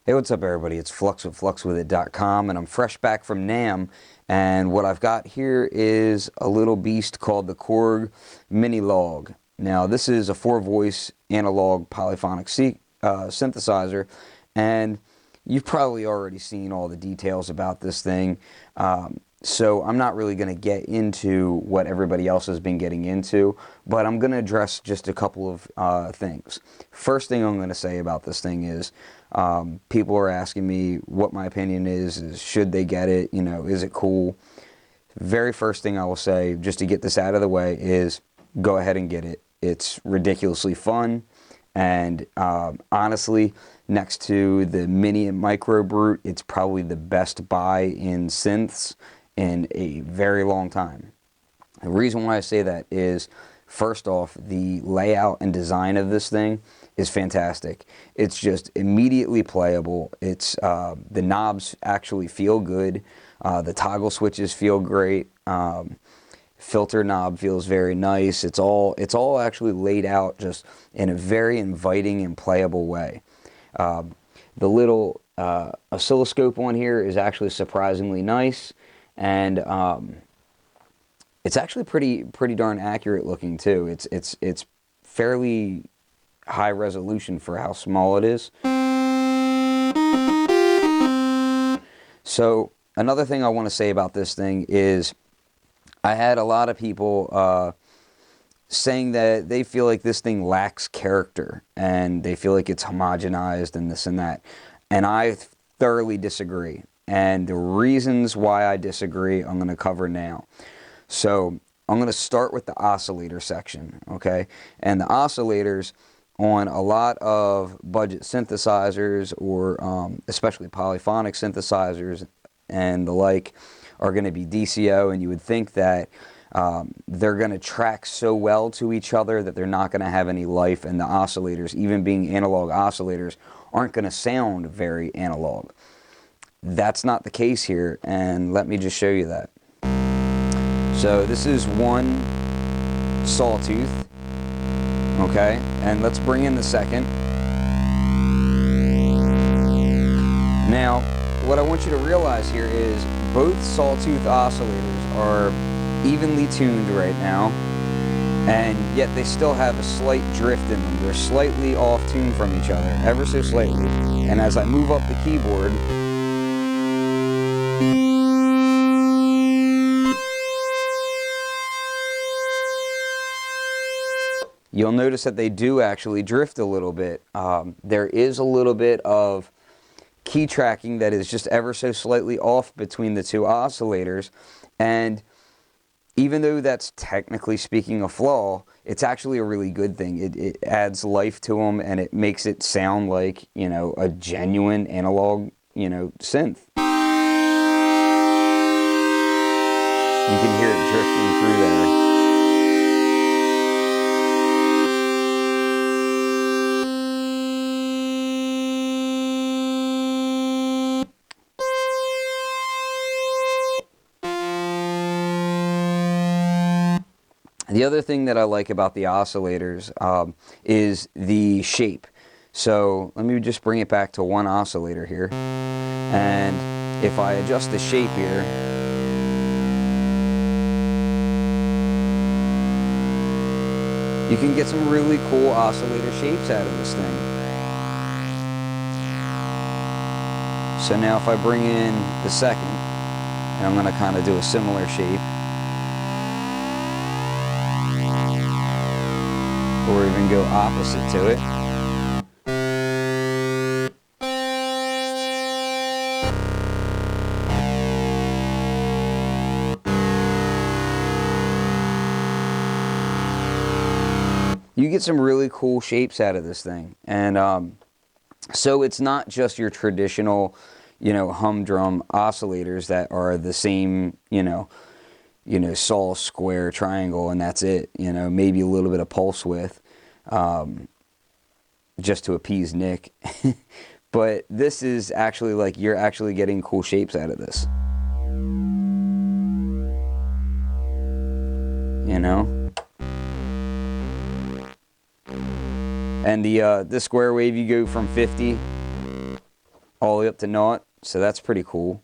Hey, what's up everybody? It's Flux with Fluxwithit.com, and I'm fresh back from NAMM, and what I've got here is a little beast called the Korg Minilogue. Now this is a 4-voice analog polyphonic synthesizer, and you've probably already seen all the details about this thing, so I'm not really going to get into what everybody else has been getting into, but I'm going to address just a couple of things. First thing I'm going to say about this thing is people are asking me what my opinion is should they get it, is it cool? Very first thing I will say, just to get this out of the way, is go ahead and get it. It's ridiculously fun, and honestly, next to the Mini and Micro Brute, it's probably the best buy in synths in a very long time. The reason why I say that is, first off, the layout and design of this thing is fantastic. It's just immediately playable. It's the knobs actually feel good. The toggle switches feel great. Filter knob feels very nice. It's all actually laid out just in a very inviting and playable way. The little oscilloscope on here is actually surprisingly nice, and it's actually pretty darn accurate looking too. It's fairly high resolution for how small it is. So another thing I want to say about this thing is I had a lot of people saying that they feel like this thing lacks character and they feel like it's homogenized and this and that, and I thoroughly disagree, and the reasons why I disagree I'm going to cover now. So I'm going to start with the oscillator section, okay? And the oscillators on a lot of budget synthesizers, or especially polyphonic synthesizers and the like, are going to be DCO, and you would think that they're going to track so well to each other that they're not going to have any life, and the oscillators, even being analog oscillators, aren't going to sound very analog. That's not the case here, and let me just show you that. So this is one sawtooth, okay, and let's bring in the second. Now, what I want you to realize here is both sawtooth oscillators are evenly tuned right now, and yet they still have a slight drift in them. They're slightly off tune from each other, ever so slightly. And as I move up the keyboard, you'll notice that they do actually drift a little bit. There is a little bit of key tracking that is just ever so slightly off between the two oscillators, and even though that's technically speaking a flaw, it's actually a really good thing. It adds life to them, and it makes it sound like, a genuine analog, synth. You can hear it drifting through there. The other thing that I like about the oscillators is the shape. So let me just bring it back to one oscillator here. And if I adjust the shape here, you can get some really cool oscillator shapes out of this thing. So now if I bring in the second, and I'm going to kind of do a similar shape, or even go opposite to it. You get some really cool shapes out of this thing, and so it's not just your traditional, humdrum oscillators that are the same, saw, square, triangle, and that's it. Maybe a little bit of pulse width, just to appease Nick. But this is actually like, you're actually getting cool shapes out of this. And the square wave, you go from 50 all the way up to naught, so that's pretty cool.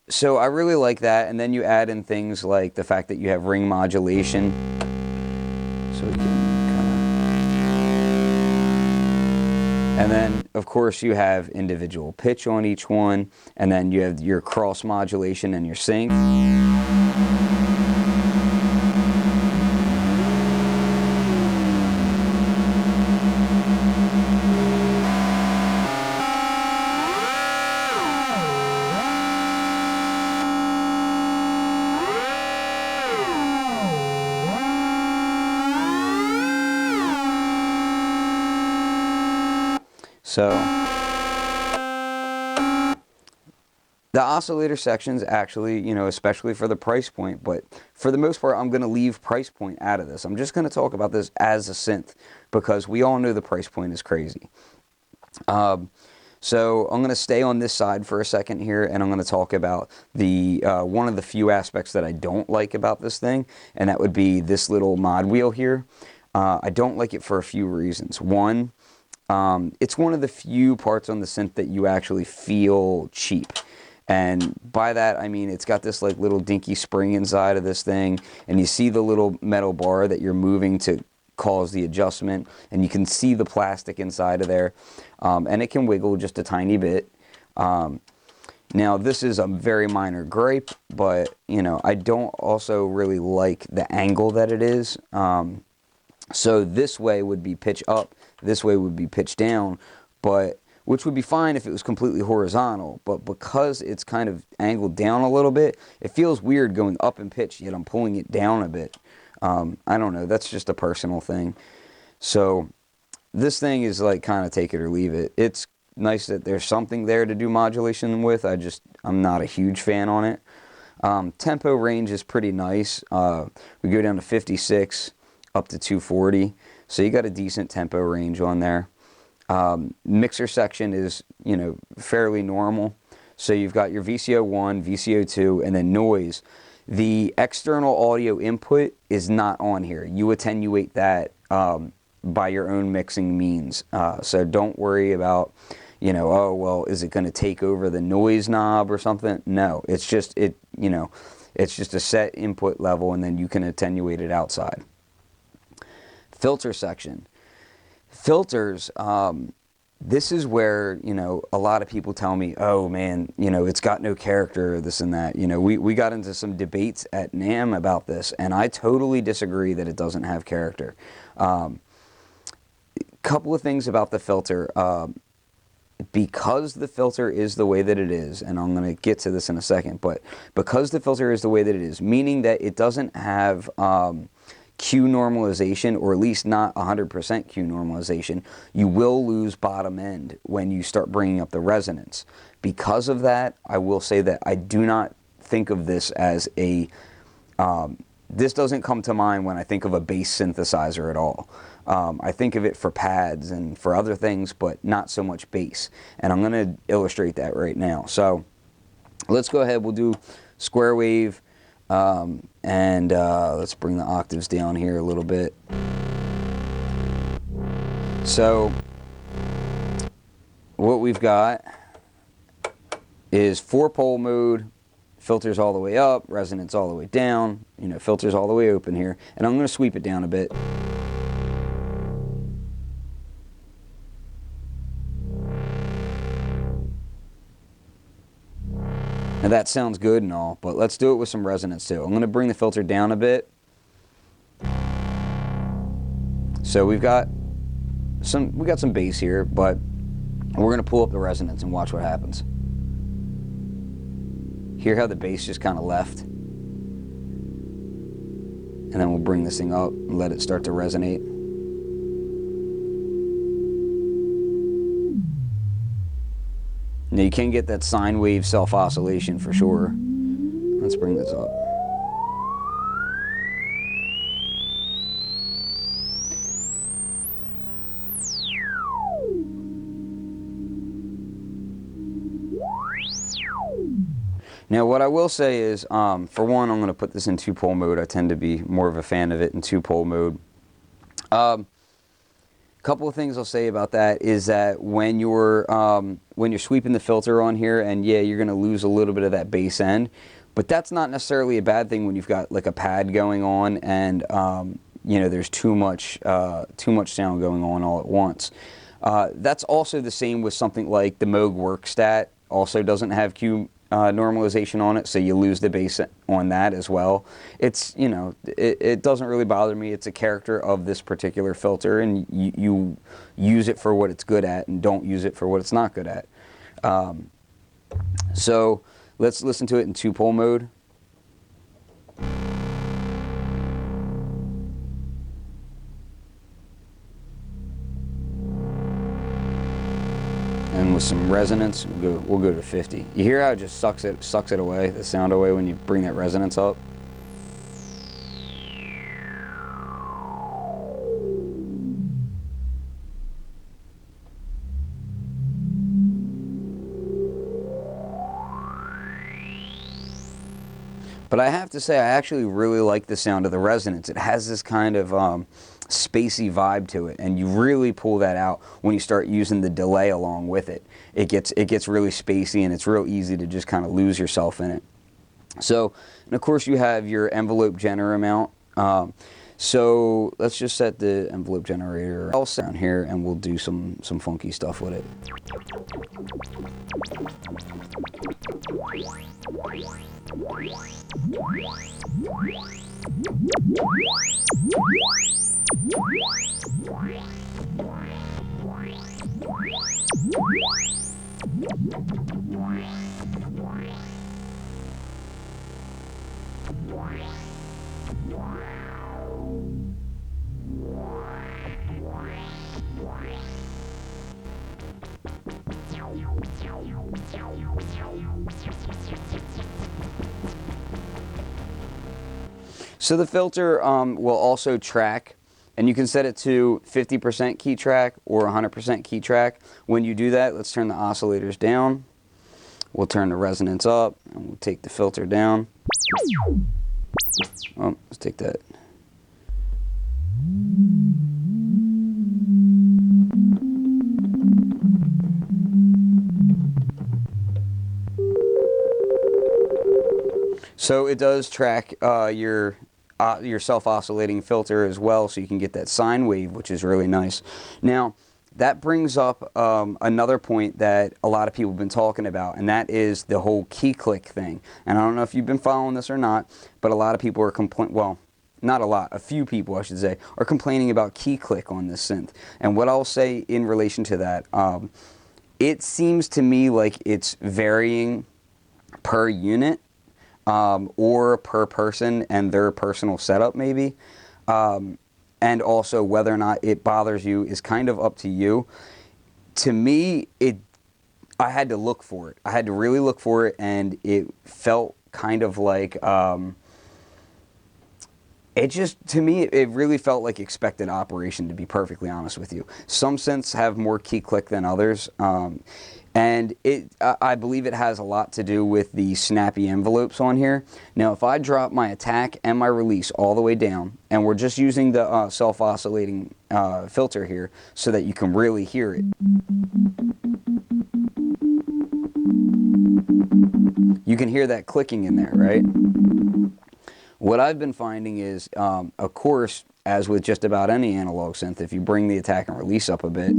So I really like that, and then you add in things like the fact that you have ring modulation, so we can kind of, and then of course you have individual pitch on each one, and then you have your cross modulation and your sync. So the oscillator sections actually, you know, especially for the price point, but for the most part I'm going to leave price point out of this. I'm just going to talk about this as a synth because we all know the price point is crazy. So I'm going to stay on this side for a second here, and I'm going to talk about the one of the few aspects that I don't like about this thing, and that would be this little mod wheel here. I don't like it for a few reasons. One, it's one of the few parts on the synth that you actually feel cheap. And by that I mean it's got this like little dinky spring inside of this thing, and you see the little metal bar that you're moving to cause the adjustment, and you can see the plastic inside of there, and it can wiggle just a tiny bit. Now this is a very minor gripe, but you know, I don't also really like the angle that it is. So this way would be pitch up, this way would be pitch down, but which would be fine if it was completely horizontal, but because it's kind of angled down a little bit, it feels weird going up in pitch, yet I'm pulling it down a bit. I don't know, that's just a personal thing. So this thing is like kind of take it or leave it. It's nice that there's something there to do modulation with. I'm not a huge fan on it. Tempo range is pretty nice. We go down to 56 up to 240, so you got a decent tempo range on there. Mixer section is, you know, fairly normal. So you've got your VCO1, VCO2, and then noise. The external audio input is not on here. You attenuate that by your own mixing means. So don't worry about, you know, oh well, is it going to take over the noise knob or something? No, it's just you know, it's just a set input level, and then you can attenuate it outside. Filter section. Filters, this is where, you know, a lot of people tell me, oh man, you know, it's got no character, this and that. You know, we got into some debates at NAMM about this, and I totally disagree that it doesn't have character. Couple of things about the filter. Because the filter is the way that it is, and I'm going to get to this in a second, but because the filter is the way that it is, meaning that it doesn't have Q normalization, or at least not 100% Q normalization, you will lose bottom end when you start bringing up the resonance. Because of that, I will say that I do not think of this as a, this doesn't come to mind when I think of a bass synthesizer at all. I think of it for pads and for other things, but not so much bass. And I'm going to illustrate that right now. So let's go ahead, we'll do square wave. And let's bring the octaves down here a little bit. So what we've got is 4-pole mode, filters all the way up, resonance all the way down, you know, filters all the way open here, and I'm going to sweep it down a bit. Now that sounds good and all, but let's do it with some resonance too. I'm going to bring the filter down a bit. So we got some bass here, but we're going to pull up the resonance and watch what happens. Hear how the bass just kind of left? And then we'll bring this thing up and let it start to resonate. Now you can get that sine wave self-oscillation for sure. Let's bring this up. Now what I will say is, for one, I'm going to put this in 2-pole mode. I tend to be more of a fan of it in 2-pole mode. Couple of things I'll say about that is that when you're sweeping the filter on here, and yeah, you're going to lose a little bit of that bass end, but that's not necessarily a bad thing when you've got like a pad going on and you know, there's too much sound going on all at once. That's also the same with something like the Moog Workstat. Also doesn't have Q normalization on it, so you lose the bass on that as well. It's, you know, it doesn't really bother me. It's a character of this particular filter, and you use it for what it's good at and don't use it for what it's not good at. So let's listen to it in 2-pole mode. And with some resonance, we'll go to 50. You hear how it just sucks it away, the sound away when you bring that resonance up? But I have to say, I actually really like the sound of the resonance. It has this kind of spacey vibe to it, and you really pull that out when you start using the delay along with it. It gets really spacey, and it's real easy to just kind of lose yourself in it. So, and of course you have your envelope generator amount. So let's just set the envelope generator else down here, and we'll do some funky stuff with it. So the filter will also track, and you can set it to 50% key track or 100% key track. When you do that, let's turn the oscillators down. We'll turn the resonance up, and we'll take the filter down. Oh, let's take that. So it does track your self-oscillating filter as well, so you can get that sine wave, which is really nice. Now, that brings up another point that a lot of people have been talking about, and that is the whole key click thing. And I don't know if you've been following this or not, but a lot of people are complaining, well, not a lot, a few people I should say, are complaining about key click on this synth. And what I'll say in relation to that, it seems to me like it's varying per unit. Or per person and their personal setup maybe, and also whether or not it bothers you is kind of up to you. To me, I had to look for it. I had to really look for it, and it felt kind of like, to me, it really felt like expected operation, to be perfectly honest with you. Some synths have more key click than others. And I believe it has a lot to do with the snappy envelopes on here. Now, if I drop my attack and my release all the way down, and we're just using the self-oscillating filter here so that you can really hear it. You can hear that clicking in there, right? What I've been finding is, of course, as with just about any analog synth, if you bring the attack and release up a bit,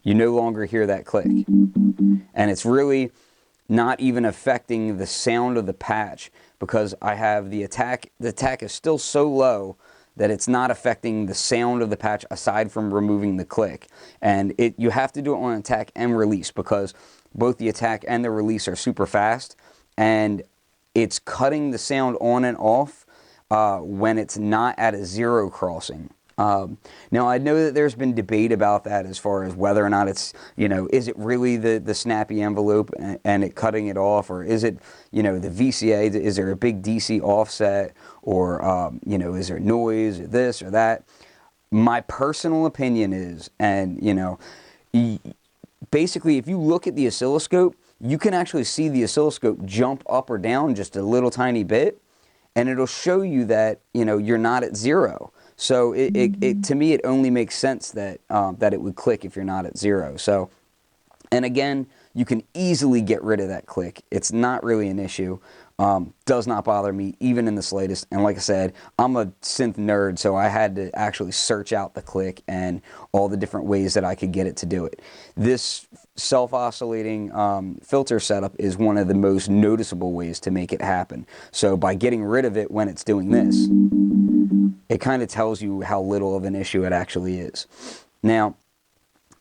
you no longer hear that click. And it's really not even affecting the sound of the patch, because I have the attack is still so low that it's not affecting the sound of the patch aside from removing the click. And you have to do it on attack and release, because both the attack and the release are super fast, and it's cutting the sound on and off when it's not at a zero crossing. Now, I know that there's been debate about that as far as whether or not it's, you know, is it really the snappy envelope and it cutting it off, or is it, you know, the VCA, is there a big DC offset, or, you know, is there noise, or this or that? My personal opinion is, and, you know, basically if you look at the oscilloscope, you can actually see the oscilloscope jump up or down just a little tiny bit, and it'll show you that, you know, you're not at zero. So to me, it only makes sense that that it would click if you're not at 0. So, and again, you can easily get rid of that click. It's not really an issue. Does not bother me even in the slightest. And like I said, I'm a synth nerd, so I had to actually search out the click and all the different ways that I could get it to do it. This self-oscillating filter setup is one of the most noticeable ways to make it happen. So by getting rid of it when it's doing this, it kind of tells you how little of an issue it actually is. Now,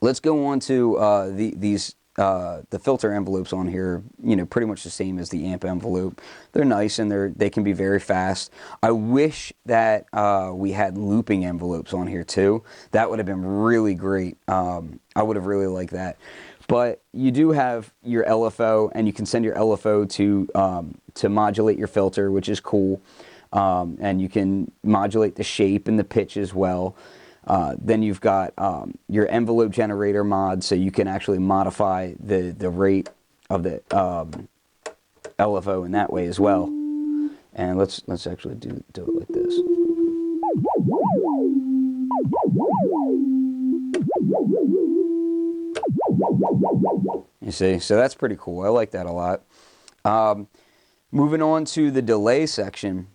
let's go on to the filter envelopes on here, you know, pretty much the same as the amp envelope. They're nice and they can be very fast. I wish that we had looping envelopes on here too. That would have been really great. I would have really liked that. But you do have your LFO, and you can send your LFO to modulate your filter, which is cool. And you can modulate the shape and the pitch as well. Then you've got your envelope generator mod, so you can actually modify the rate of the LFO in that way as well. And let's actually do it like this. You see, so that's pretty cool. I like that a lot. Moving on to the delay section.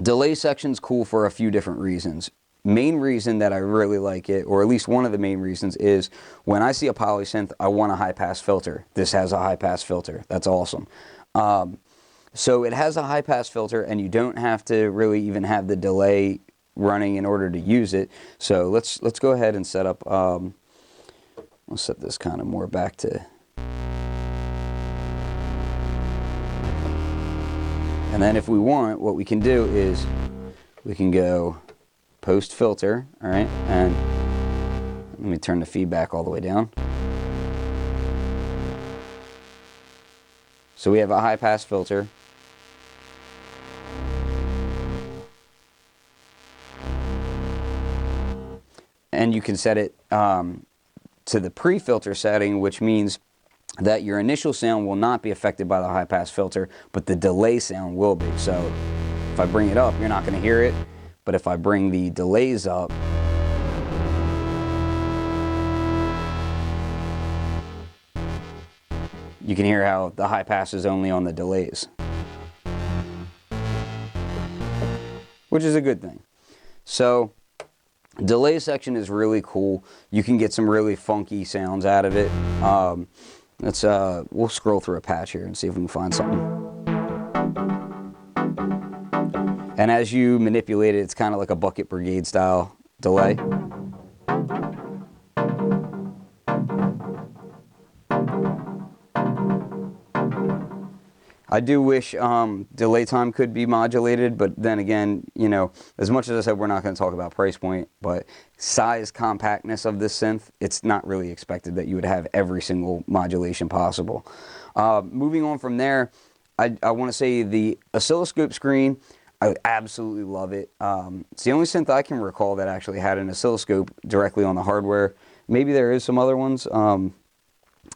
Delay section's cool for a few different reasons. Main reason that I really like it, or at least one of the main reasons, is when I see a polysynth, I want a high-pass filter. This has a high-pass filter. That's awesome. So it has a high-pass filter, and you don't have to really even have the delay running in order to use it. So let's go ahead and set up. We'll set this kind of more back to. And then if we want, what we can do is we can go post filter, all right, and let me turn the feedback all the way down. So we have a high pass filter. And you can set it to the pre-filter setting, which means that your initial sound will not be affected by the high pass filter, but the delay sound will be. So if I bring it up, you're not going to hear it. But if I bring the delays up, you can hear how the high pass is only on the delays, which is a good thing. So delay section is really cool. You can get some really funky sounds out of it. We'll scroll through a patch here and see if we can find something. And as you manipulate it, it's kind of like a bucket brigade style delay. I do wish delay time could be modulated, but then again, you know, as much as I said we're not going to talk about price point, but size, compactness of this synth, it's not really expected that you would have every single modulation possible. Moving on from there, I want to say the oscilloscope screen, I absolutely love it. It's the only synth I can recall that actually had an oscilloscope directly on the hardware. Maybe there is some other ones.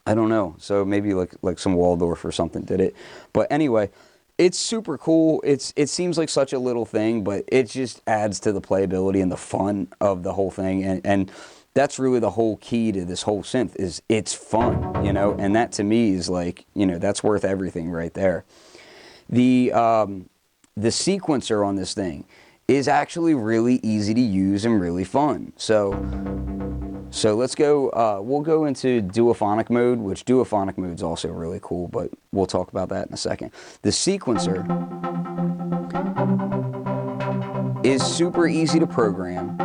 I don't know. So maybe like some Waldorf or something did it. But anyway, it's super cool. It seems like such a little thing, but it just adds to the playability and the fun of the whole thing. And that's really the whole key to this whole synth is it's fun, you know. And that to me is like, you know, that's worth everything right there. The sequencer on this thing is actually really easy to use and really fun. So let's go, we'll go into duophonic mode, which duophonic mode is also really cool, but we'll talk about that in a second. The sequencer is super easy to program.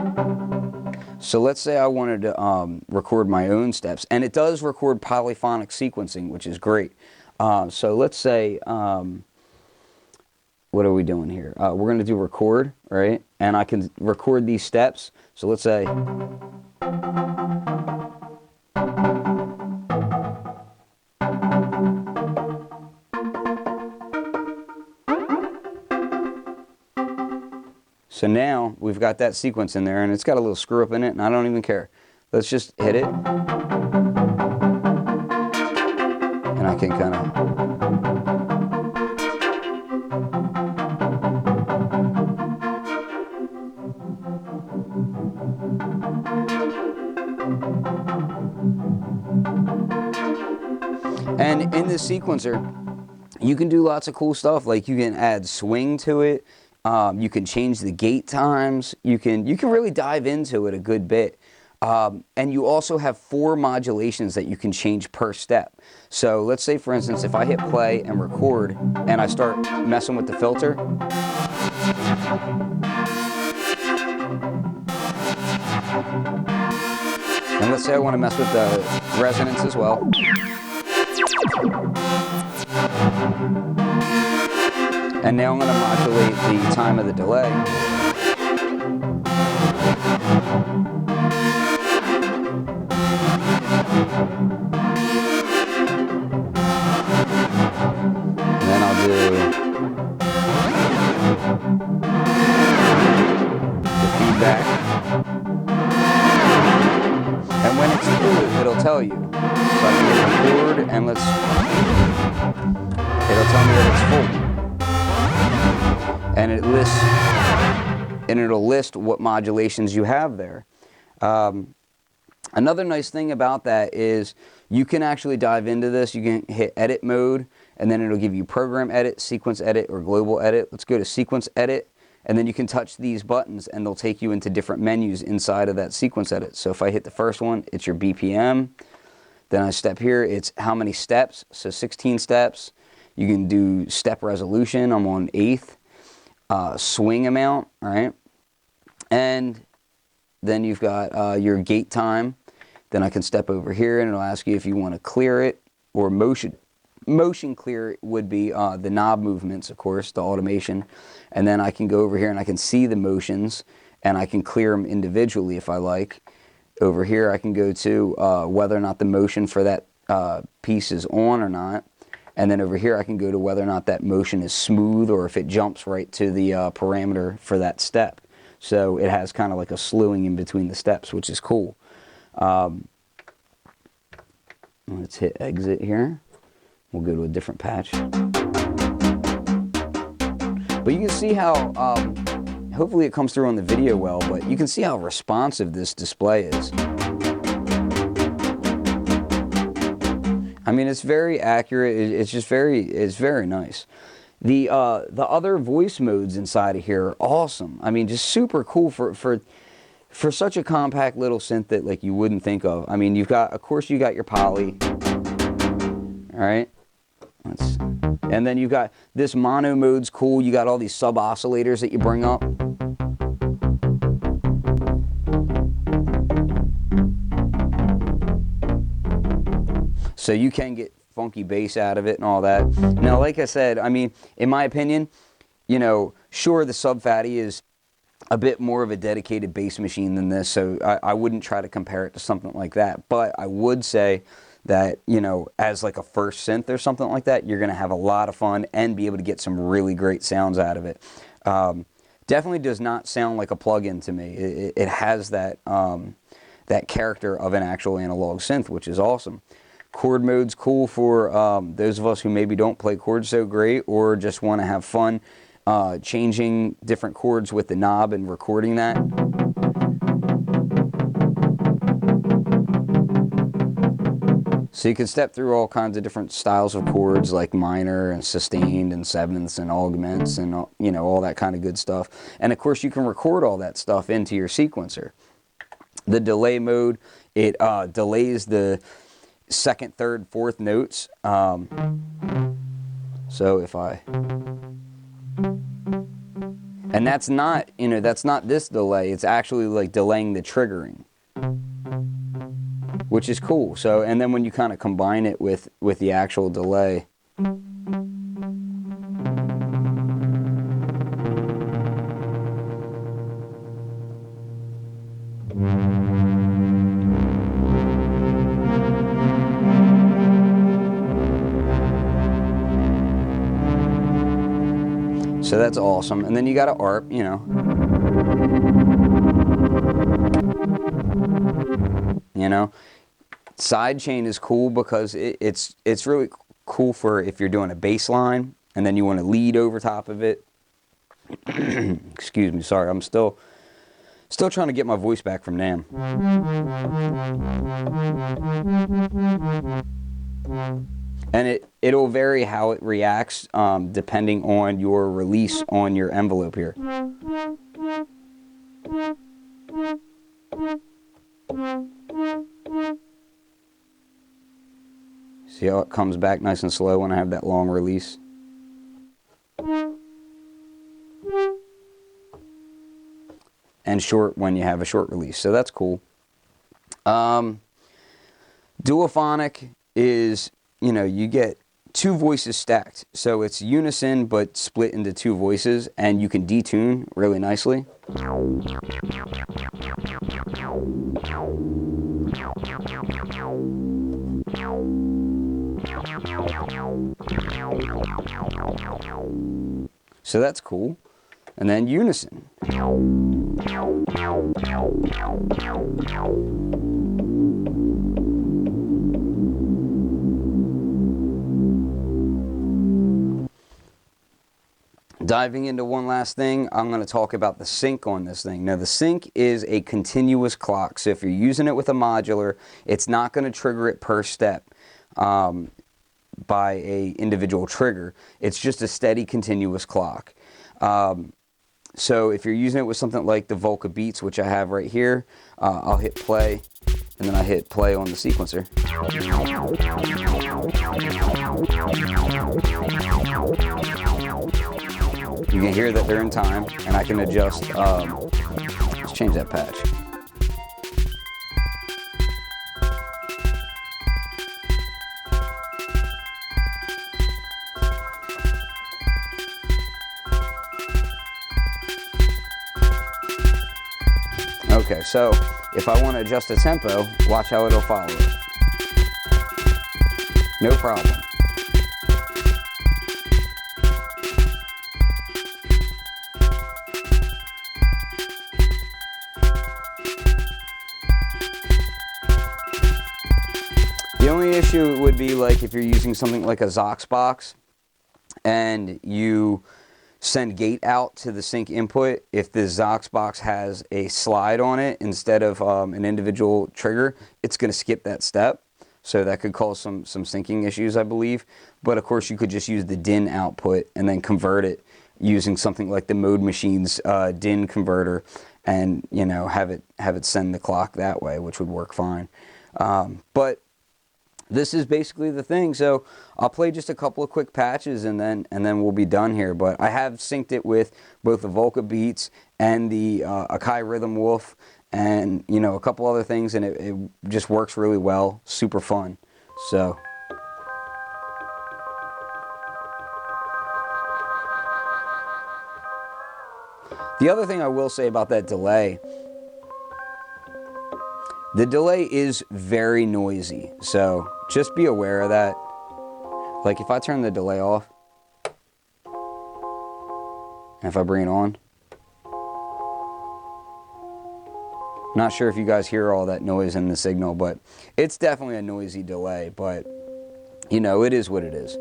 So let's say I wanted to record my own steps, and it does record polyphonic sequencing, which is great. So let's say, what are we doing here? We're going to do record, right? And I can record these steps. So let's say, so now we've got that sequence in there, and it's got a little screw up in it, and I don't even care. Let's just hit it. And I can kind of... And in this sequencer, you can do lots of cool stuff. Like you can add swing to it. You can change the gate times. You can really dive into it a good bit. And you also have 4 modulations that you can change per step. So let's say, for instance, if I hit play and record and I start messing with the filter. And let's say I want to mess with the resonance as well. And now I'm going to modulate the time of the delay. And then I'll do the feedback. And when it's full, it'll tell you. So I can hit record and it'll tell me that it's full. And it'll list what modulations you have there. Another nice thing about that is you can actually dive into this. You can hit edit mode, and then it'll give you program edit, sequence edit, or global edit. Let's go to sequence edit, and then you can touch these buttons and they'll take you into different menus inside of that sequence edit. So if I hit the first one, it's your BPM. Then I step here, it's how many steps, so 16 steps. You can do step resolution, I'm on 8th. Swing amount, all right? And then you've got your gate time. Then I can step over here and it'll ask you if you want to clear it or motion clear it would be the knob movements, of course, the automation. And then I can go over here and I can see the motions and I can clear them individually if I like. Over here I can go to whether or not the motion for that piece is on or not. And then over here I can go to whether or not that motion is smooth or if it jumps right to the parameter for that step. So it has kind of like a slewing in between the steps, which is cool. Let's hit exit here. We'll go to a different patch. But you can see how, hopefully it comes through on the video well, but you can see how responsive this display is. I mean, it's very accurate. It's just it's very nice. The other voice modes inside of here are awesome. I mean, just super cool for such a compact little synth that like you wouldn't think of. I mean, of course you got your poly, all right? And then you've got this mono mode's cool. You got all these sub oscillators that you bring up. So you can get funky bass out of it and all that. Now, like I said, I mean, in my opinion, you know, sure, the Sub Fatty is a bit more of a dedicated bass machine than this, so I wouldn't try to compare it to something like that. But I would say that, you know, as like a first synth or something like that, you're going to have a lot of fun and be able to get some really great sounds out of it. Definitely does not sound like a plug-in to me. It has that, that character of an actual analog synth, which is awesome. Chord mode's cool for those of us who maybe don't play chords so great or just want to have fun changing different chords with the knob and recording that. So you can step through all kinds of different styles of chords like minor and sustained and sevenths and augments and, you know, all that kind of good stuff. And of course you can record all that stuff into your sequencer. The delay mode, it delays the second, third, fourth notes. So if I, and that's not, you know, that's not this delay. It's actually like delaying the triggering, which is cool. So, and then when you kind of combine it with the actual delay, so that's awesome. And then you got an ARP, you know. You know, sidechain is cool because it's really cool for if you're doing a bass line and then you want to lead over top of it. Excuse me, sorry, I'm still trying to get my voice back from NAMM. And it'll vary how it reacts depending on your release on your envelope here. See how it comes back nice and slow when I have that long release? And short when you have a short release, so that's cool. Duophonic is, you know, you get two voices stacked, so it's unison but split into two voices, and you can detune really nicely. So that's cool. And then unison. Diving into one last thing, I'm going to talk about the sync on this thing. Now, the sync is a continuous clock, so if you're using it with a modular, it's not going to trigger it per step by a individual trigger. It's just a steady, continuous clock. So if you're using it with something like the Volca Beats, which I have right here, I'll hit play, and then I hit play on the sequencer. You can hear that they're in time, and I can adjust. Let's change that patch. Okay, so if I want to adjust the tempo, watch how it'll follow it. No problem. The only issue would be like if you're using something like a Zox box and you send gate out to the sync input. If the Zox box has a slide on it instead of an individual trigger, it's going to skip that step. So that could cause some syncing issues, I believe. But of course, you could just use the DIN output and then convert it using something like the Mode Machine's DIN converter, and you know have it send the clock that way, which would work fine. But this is basically the thing. So I'll play just a couple of quick patches and then we'll be done here. But I have synced it with both the Volca Beats and the Akai Rhythm Wolf, and you know a couple other things, and it just works really well. Super fun. So the other thing I will say about that delay, the delay is very noisy, so just be aware of that. Like if I turn the delay off, and if I bring it on, not sure if you guys hear all that noise in the signal, but it's definitely a noisy delay, but you know, it is what it is.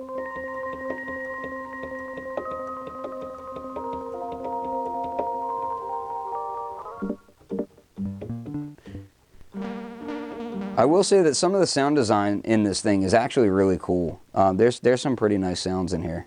I will say that some of the sound design in this thing is actually really cool. There's some pretty nice sounds in here.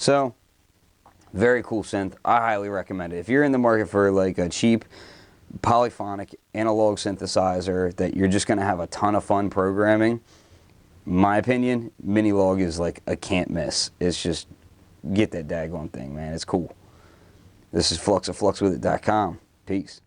So, very cool synth. I highly recommend it. If you're in the market for like a cheap polyphonic analog synthesizer that you're just going to have a ton of fun programming, my opinion, Minilogue is like a can't miss. It's just, get that daggone thing, man. It's cool. This is Flux of Fluxwithit.com. Peace.